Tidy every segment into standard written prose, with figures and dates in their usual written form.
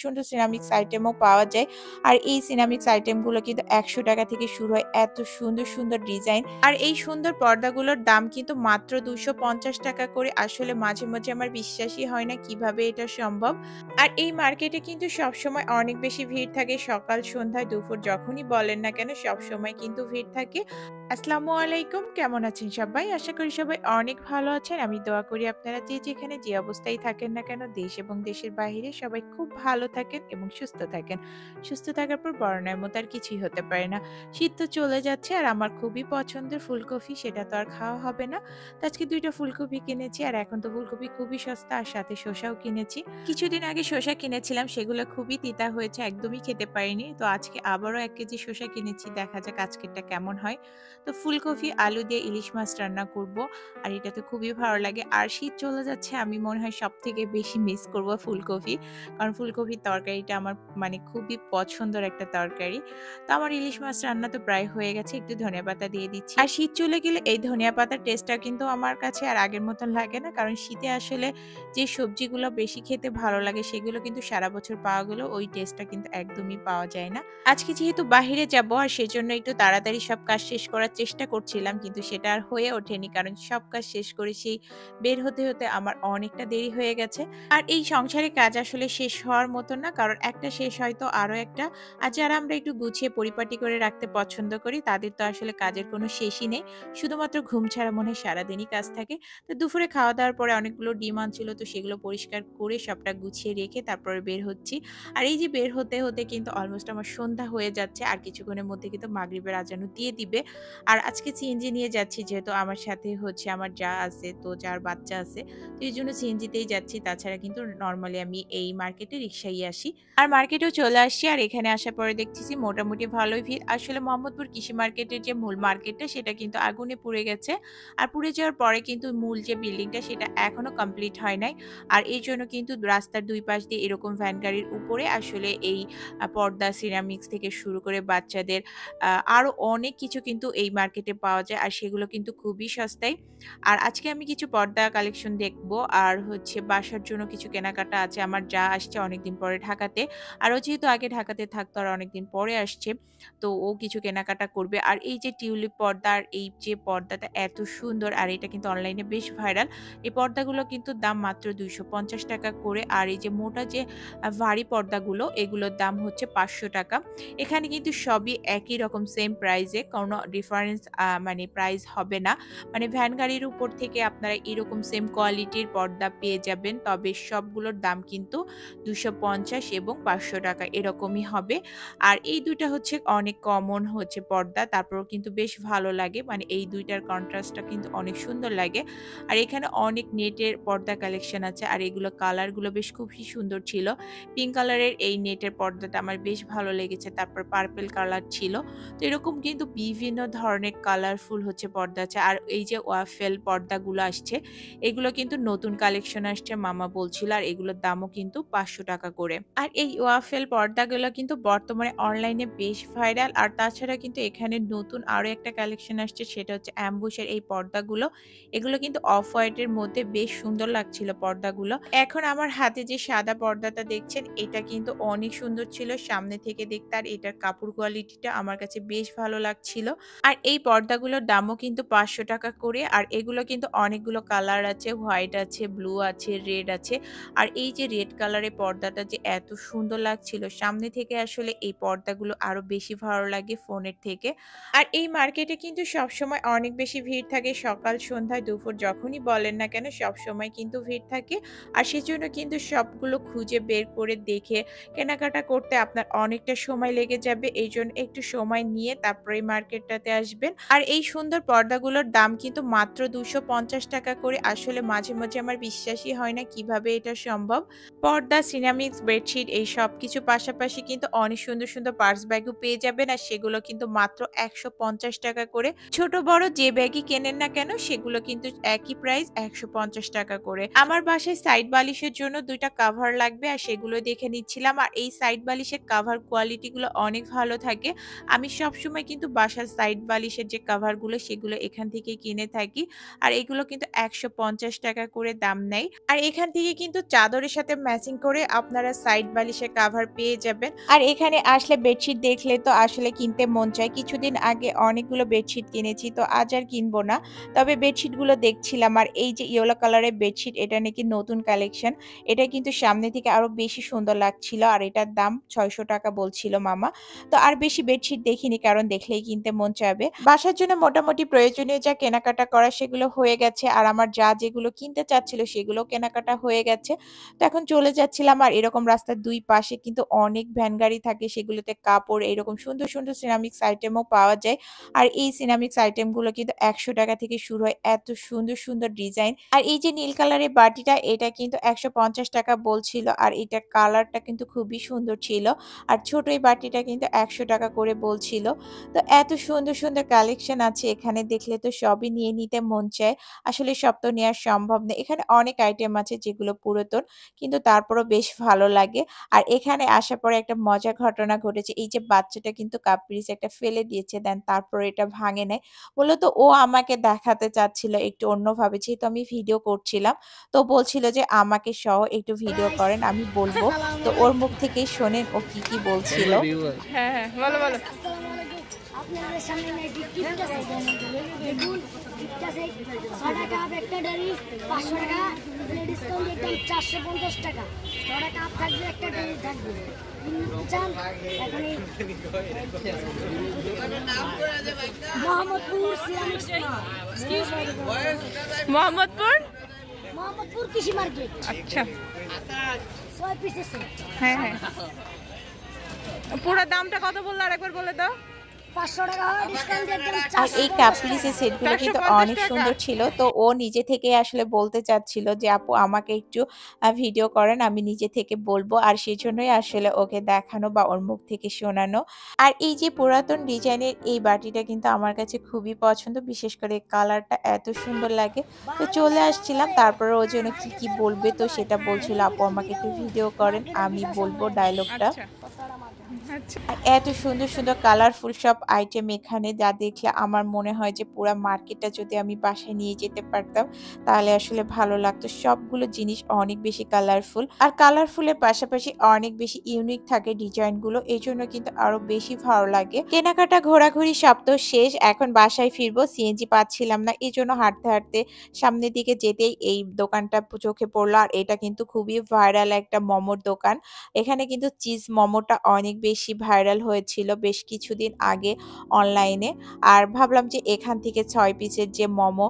সুন্দর সিরামিক্স আইটেমও পাওয়া যায়। আর এই সিরামিক্স আইটেমগুলো কিন্তু ১০০ টাকা থেকে শুরু হয়। এত সুন্দর সুন্দর ডিজাইন। আর এই সুন্দর পর্দাগুলোর দাম কিন্তু মাত্র ২৫০ টাকা করে। আসলে মাঝে মাঝে আমার বিশ্বাসই হয় না কিভাবে এটা সম্ভব। আর এই মার্কেটে কিন্তু সবসময় অনেক বেশি ভিড় থাকে। সকাল, সন্ধ্যা, দুপুর যখনই বলেন না কেন সবসময় কিন্তু ভিড় থাকে। আসসালামু আলাইকুম, কেমন আছেন সবাই? আশা করি সবাই অনেক ভালো আছেন। আমি দোয়া করি আপনারা যে যেখানে যে অবস্থায় থাকেন না কেন, দেশ এবং দেশের বাহিরে সবাই খুব ভালো থাকেন এবং সুস্থ থাকেন। সুস্থ থাকার পর বড়নের মতো আর কিছুই হতে পারে না। শীত তো চলে যাচ্ছে আর আমার খুবই পছন্দের ফুলকপি, সেটা তো আর খাওয়া হবে না। তো আজকে ২ টা ফুলকপি কিনেছি আর এখন তো ফুলকপি খুবই সস্তা, আর সাথে শসাও কিনেছি। কিছুদিন আগে শসা কিনেছিলাম, সেগুলো খুবই তিতা হয়েছে, একদমই খেতে পারিনি। তো আজকে আবারও ১ কেজি শসা কিনেছি, দেখা যাক আজকেরটা কেমন হয়। তো ফুলকপি আলু দিয়ে ইলিশ মাছ রান্না করব। আর এটা তো খুবই ভালো লাগে। আর শীত চলে যাচ্ছে, আমি মনে হয় সবথেকে বেশি মিস করব ফুলকপি। কারণ ফুলকপির তরকারিটা আমার মানে খুবই পছন্দের একটা তরকারি। তো আমার ইলিশ মাছ রান্না তো প্রায় হয়ে গেছে, একটু ধনিয়াপাতা দিয়ে দিচ্ছি। আর শীত চলে গেলে এই ধনিয়াপাতার টেস্টটা কিন্তু আমার কাছে আর আগের মতন লাগে না, কারণ শীতে আসলে যে সবজিগুলো বেশি খেতে ভালো লাগে সেগুলো কিন্তু সারা বছর পাওয়া গেলেও ওই টেস্টটা কিন্তু একদমই পাওয়া যায় না। আজকে যেহেতু বাহিরে যাব আর সেজন্য একটু তাড়াতাড়ি সব কাজ শেষ করার চেষ্টা করছিলাম, কিন্তু সেটা আর হয়ে ওঠেনি, কারণ সব কাজ শেষ করে সেই বের হতে হতে আমার অনেকটা দেরি হয়ে গেছে। আর এই সংসারে কাজ আসলে শেষ হওয়ার মতো না, কারণ একটা শেষ হয়তো আরো একটা। আর যারা আমরা একটু গুছিয়ে পরিপাটি করে রাখতে পছন্দ করি তাদের তো আসলে কাজের কোনো শেষই নেই। শুধুমাত্র ঘুম ছাড়া মনে হয় সারাদিনই কাজ থাকে। তো দুপুরে খাওয়া দাওয়ার পরে অনেকগুলো ডিম আনছিল, তো সেগুলো পরিষ্কার করে সবটা গুছিয়ে রেখে তারপরে বের হচ্ছি। আর এই যে বের হতে হতে কিন্তু অলমোস্ট আমার সন্ধ্যা হয়ে যাচ্ছে, আর কিছুক্ষণের মধ্যে কিন্তু মাগরিবের আজানও দিয়ে দিবে। আর আজকে সিএনজি নিয়ে যাচ্ছি, যেহেতু আমার সাথে হচ্ছে আমার যা আছে, তো যার বাচ্চা আছে, তো এই জন্য সিএনজিতেই যাচ্ছি। তাছাড়া কিন্তু নর্মালি আমি এই মার্কেটে রিক্সায় আসি। আর মার্কেটেও চলে আসছি, আর এখানে আসার পরে দেখতেছি মোটামুটি ভালোই ভিড়। আসলে মোহাম্মদপুর কৃষি মার্কেটের যে মূল মার্কেটটা সেটা কিন্তু আগুনে পুড়ে গেছে। আর পুড়ে যাওয়ার পরে কিন্তু মূল যে বিল্ডিংটা সেটা এখনো কমপ্লিট হয় নাই। আর এই জন্য কিন্তু রাস্তার ২ পাশ দিয়ে এরকম ভ্যান গাড়ির উপরে আসলে এই পর্দা, সিরামিক্স থেকে শুরু করে বাচ্চাদের আরো অনেক কিছু কিন্তু এই মার্কেটে পাওয়া যায়, আর সেগুলো কিন্তু খুবই সস্তায়। আর আজকে আমি কিছু পর্দা কালেকশন দেখব, আর হচ্ছে বাসার জন্য কিছু কেনাকাটা আছে। আমার যা আসছে অনেকদিন পরে ঢাকাতে, আর ও যেহেতু আগে ঢাকাতে থাকতো আর অনেকদিন পরে আসছে, তো ও কিছু কেনাকাটা করবে। আর এই যে টিউলিপ পর্দা, আর এই যে পর্দাটা এত সুন্দর, আর এটা কিন্তু অনলাইনে বেশ ভাইরাল। এই পর্দাগুলো কিন্তু দাম মাত্র ২৫০ টাকা করে। আর এই যে মোটা যে ভারী পর্দাগুলো, এগুলোর দাম হচ্ছে ৫০০ টাকা। এখানে কিন্তু সবই একই রকম সেম প্রাইসে, কোনো ডিফারেন্স মানে প্রাইস হবে না। মানে ভ্যান গাড়ির উপর থেকে আপনারা এরকম সেম কোয়ালিটির পর্দা পেয়ে যাবেন, তবে সবগুলোর দাম কিন্তু ২৫০ এবং ৫০০ টাকা এরকমই হবে। আর এই ২ টা হচ্ছে অনেক কমন হচ্ছে পর্দা, তারপরেও কিন্তু বেশ ভালো লাগে। মানে এই ২ টার কন্ট্রাস্টটা কিন্তু অনেক সুন্দর লাগে। আর এখানে অনেক নেটের পর্দা কালেকশন আছে, আর এগুলো কালারগুলো বেশ খুবই সুন্দর ছিল। পিঙ্ক কালারের এই নেটের পর্দাটা আমার বেশ ভালো লেগেছে। তারপর পার্পল কালার ছিল। তো এরকম কিন্তু বিভিন্ন ধরনের কালারফুল হচ্ছে পর্দা আছে। আর এই যে ওয়াফেল পর্দাগুলো আসছে, এগুলো কিন্তু নতুন কালেকশন আসছে মামা বলছিল, আর এগুলোর দামও কিন্তু ৫০০ টাকা করে। আর এই ওয়াফেল পর্দাগুলো কিন্তু বর্তমানে অনলাইনে বেশ ভাইরাল। আর তাছাড়া কিন্তু এখানে নতুন আরো একটা কালেকশন আসছে, সেটা হচ্ছে অ্যাম্বুশের এই পর্দাগুলো। এগুলো কিন্তু অফ হোয়াইটের মধ্যে বেশ সুন্দর লাগছিল পর্দাগুলো। এখন আমার হাতে যে সাদা পর্দাটা দেখছেন, এটা কিন্তু অনেক সুন্দর ছিল সামনে থেকে দেখতে, আর এটার কাপড় কোয়ালিটিটা আমার কাছে বেশ ভালো লাগছিল। আর এই পর্দাগুলোর দামও কিন্তু ৫০০ টাকা করে। আর এগুলো কিন্তু অনেকগুলো কালার আছে, হোয়াইট আছে, ব্লু আছে, রেড আছে। আর এই যে রেড কালারের পর্দাটা যে এত সুন্দর লাগছিল সামনে থেকে, আসলে এই পর্দাগুলো আরো বেশি ভালো লাগে ফোনের থেকে। আর এই মার্কেটে কিন্তু সবসময় অনেক বেশি ভিড় থাকে, সকাল, সন্ধ্যায়, দুপুর যখনই বলেন না কেন সবসময় কিন্তু ভিড় থাকে। আর সেজন্য কিন্তু সবগুলো খুঁজে বের করে দেখে কেনাকাটা করতে আপনার অনেকটা সময় লেগে যাবে। এইজন্য একটু সময় নিয়ে তারপরে এই মার্কেটটাতে আসবেন। আর এই সুন্দর পর্দাগুলোর দাম কিন্তু মাত্র ২৫০ টাকা করে। আসলে মাঝে মাঝে আমার বিশ্বাসই হয় না কিভাবে এটা সম্ভব। পর্দা, সিরামিক্স, বেডশিট এই সবকিছু পাশাপাশি কিন্তু অনেক সুন্দর সুন্দর পার্স ব্যাগও পেয়ে যাবেন, আর সেগুলো কিন্তু মাত্র ১৫০ টাকা করে। ছোট বড় যে ব্যাগই কেনেন না কেন সেগুলো কিন্তু একই প্রাইস, ১৫০ টাকা করে। আমার বাসায় সাইড বালিশের জন্য ২ টা কভার লাগবে, আর সেগুলো দেখে নিচ্ছিলাম। আর এই সাইড বালিশের কভার কোয়ালিটি গুলো অনেক ভালো থাকে। আমি সবসময় কিন্তু বাসার সাইড বালিশ বালিশের যে কভারগুলো সেগুলো এখান থেকে কিনে থাকি। আর এগুলো কিন্তু ১৫০ টাকা করে দাম নেয়। আর এখান থেকে কিন্তু চাদরের সাথে ম্যাচিং করে আপনারা সাইড বালিশের কভার পেয়ে যাবেন। আর এখানে আসলে বেডশিট দেখলে তো আসলে কিনতে মন চায়। কিছুদিন আগে অনেকগুলো বেডশিট কিনেছি, তো আজ আর কিনবো না। তবে বেডশিটগুলো দেখছিলাম, আর এই যে ইয়েলো কালারের বেডশিট, এটা নাকি নতুন কালেকশন। এটা কিন্তু সামনে থেকে আরো বেশি সুন্দর লাগছিল, আর এটার দাম ৬০০ টাকা বলছিল মামা। তো আর বেশি বেডশিট দেখিনি, কারণ দেখলেই কিনতে মন চাবে। বাসার জন্য মোটামুটি প্রয়োজনীয় যা কেনাকাটা করা সেগুলো হয়ে গেছে, আর আমার যা যেগুলো কিনতে চাচ্ছিল সেগুলো কেনাকাটা হয়ে গেছে। তো এখন চলে যাচ্ছিলাম, আর এরকম রাস্তার দুই পাশে কিন্তু অনেক ভ্যান গাড়ি থাকে, সেগুলোতে কাপড় এরকম সুন্দর সুন্দর সিরামিক্স আইটেমও পাওয়া যায়। আর এই সিরামিক্স আইটেমগুলো কিন্তু ১০০ টাকা থেকে শুরু হয়, এত সুন্দর সুন্দর ডিজাইন। আর এই যে নীল কালারের বাটিটা, এটা কিন্তু ১৫০ টাকা বলছিল, আর এটার কালারটা কিন্তু খুবই সুন্দর ছিল। আর ছোট এই বাটিটা কিন্তু ১০০ টাকা করে বলছিল। তো এত সুন্দর সুন্দর কালেকশন আছে এখানে, দেখলে তো সবই নিয়ে নিতে মন চায়। আসলে সব তো নেওয়া সম্ভব না। এখানে অনেক আইটেম আছে যেগুলো পুরাতন, কিন্তু তারপরও বেশ ভালো লাগে। আর এখানে আসার পরে একটা মজার ঘটনা ঘটেছে। এই যে বাচ্চাটা কিন্তু কাপ পিস একটা ফেলে দিয়েছে, দেন তারপর এটা ভাঙে নেয়। মূলত ও আমাকে দেখাতে চাচ্ছিল একটু অন্যভাবে, যেহেতু আমি ভিডিও করছিলাম। তো বলছিল যে আমাকে সহ একটু ভিডিও গাইস করেন, আমি বলবো। আসসালামু তো ওর মুখ আলাইকুম। থেকেই শোনেন ও কি বলছিল। হ্যাঁ, হ্যাঁ, বলো, বলো। গাইস আসসালামু আলাইকুম। আপনাদের সামনে নাইটি গিফট আছে। দেখুন গিফট আছে ৬ টাকা আপ একটা ডারি, ৫০০ টাকা ডিসকাউন্ট একদম ৪৫০ টাকা। ৬ টাকা আপ থাকবে, একটা ডারি থাকবে। চান এখনই মোহাম্মদপুর সিরামিক্স মোহাম্মদপুর। মোহাম্মদপুর কৃষি মার্কেট আচ্ছা। ৬ পিসের সেট হ্যাঁ, হ্যাঁ। পুরো দামটা কত বললো আরেকবার বলে দাও। ৫০০ টাকা ডিসকাউন্ট একদম আর এই ৪৫০ কাপ্রিসের টাকা। সেটগুলো কিন্তু ৪৫০ অনেক টাকা। সুন্দর ছিল। তো ও নিজে থেকেই আসলে বলতে চাচ্ছিল যে, "আপু আমাকে একটু ভিডিও করেন, আমি নিজে থেকে বলবো।" আর সেজন্যই আসলে ওকে দেখানো বা ওর মুখ থেকে শোনানো। আর এই যে পুরাতন ডিজাইনের এই বাটিটা কিন্তু আমার কাছে খুবই পছন্দ। বিশেষ করে কালারটা এত সুন্দর লাগে। তো ভালো চলে লাগলে আসছিলাম। তারপরে ও যেন কি বলবে, তো সেটা বলছিল, "আপু আমাকে একটু ভিডিও করেন, আমি বলবো ডায়লগটা।" আচ্ছা, আচ্ছা। আর এত সুন্দর সুন্দর কালারফুল সব আইটেম এখানে, যা দেখলে আমার মনে হয় যে পুরা মার্কেটটা যদি আমি বাসায় নিয়ে যেতে পারতাম তাহলে আসলে ভালো লাগতো। সবগুলো জিনিস অনেক বেশি কালারফুল, আর কালারফুলের পাশাপাশি অনেক বেশি ইউনিক থাকে ডিজাইনগুলো, এই জন্য কিন্তু আরো বেশি ভালো লাগে। কেনাকাটা ঘোরাঘুরি সব তো শেষ, এখন বাসায় ফিরবো। সিএনজি পাচ্ছিলাম না, এই জন্য হাঁটতে হাঁটতে সামনের দিকে যেতেই এই দোকানটা চোখে পড়লো। আর এটা কিন্তু খুবই ভাইরাল একটা মোমোর দোকান। এখানে কিন্তু চিজ মোমোটা অনেক বেশি ভাইরাল হয়েছিল বেশ কিছুদিন আগে অনলাইনে। আর ভাবলাম যে এখান থেকে ৬ পিসের যে মোমো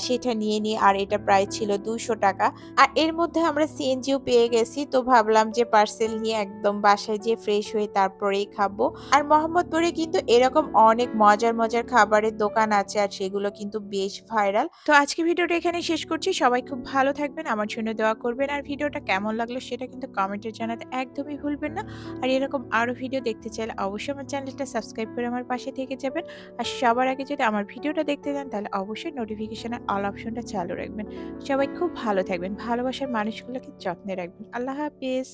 সেটা নিয়ে নিই, আর এটা প্রাইস ছিল ২০০ টাকা। আর এর মধ্যে আমরা সিএনজিও পেয়ে গেছি, তো ভাবলাম যে পার্সেল নিয়ে একদম বাসায় যেয়ে ফ্রেশ হয়ে তারপরেই খাবো। আর মোহাম্মদপুরে কিন্তু এরকম অনেক মজার মজার খাবারের দোকান আছে, আর সেগুলো কিন্তু বেশ ভাইরাল। তো আজকে ভিডিওটা এখানে শেষ করছি। সবাই খুব ভালো থাকবেন, আমার জন্য দোয়া করবেন। আর ভিডিওটা কেমন লাগলো সেটা কিন্তু কমেন্টে জানাতে একদমই ভুলবেন না। আর এরকম আরো ভিডিও দেখতে চাইলে অবশ্যই আমার চ্যানেলটা সাবস্ক্রাইব করে আমার পাশে থেকে যাবেন। আর সবার আগে যদি আমার ভিডিওটা দেখতে চান তাহলে অবশ্যই নোটিফিকেশনের অল অপশনটা চালু রাখবেন। সবাই খুব ভালো থাকবেন, ভালোবাসার মানুষগুলোকে যত্নে রাখবেন। আল্লাহ হাফেজ।